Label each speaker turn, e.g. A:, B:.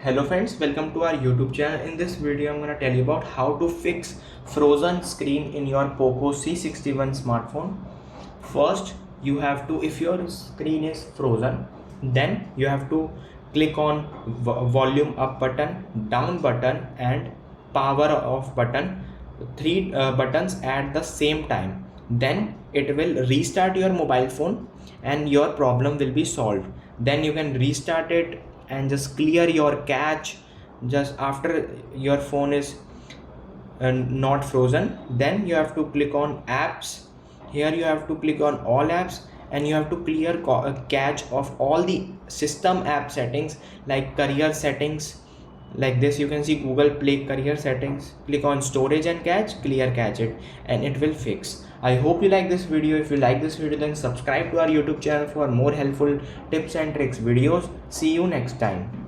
A: Hello friends, welcome to our YouTube channel. In this video I'm gonna tell you about how to fix frozen screen in your Poco C61 smartphone. First you have to, if your screen is frozen, then you have to click on volume up button, down button and power off button, three buttons at the same time. Then it will restart your mobile phone and your problem will be solved. Then you can restart it and just clear your cache just after your phone is not frozen. Then you have to click on apps. Here you have to click on all apps and you have to clear cache of all the system app settings like career settings. Like this, you can see Google Play career settings. Click on storage and cache, clear cache it, and it will fix. I hope you like this video. If you like this video, then subscribe to our YouTube channel for more helpful tips and tricks videos. See you next time.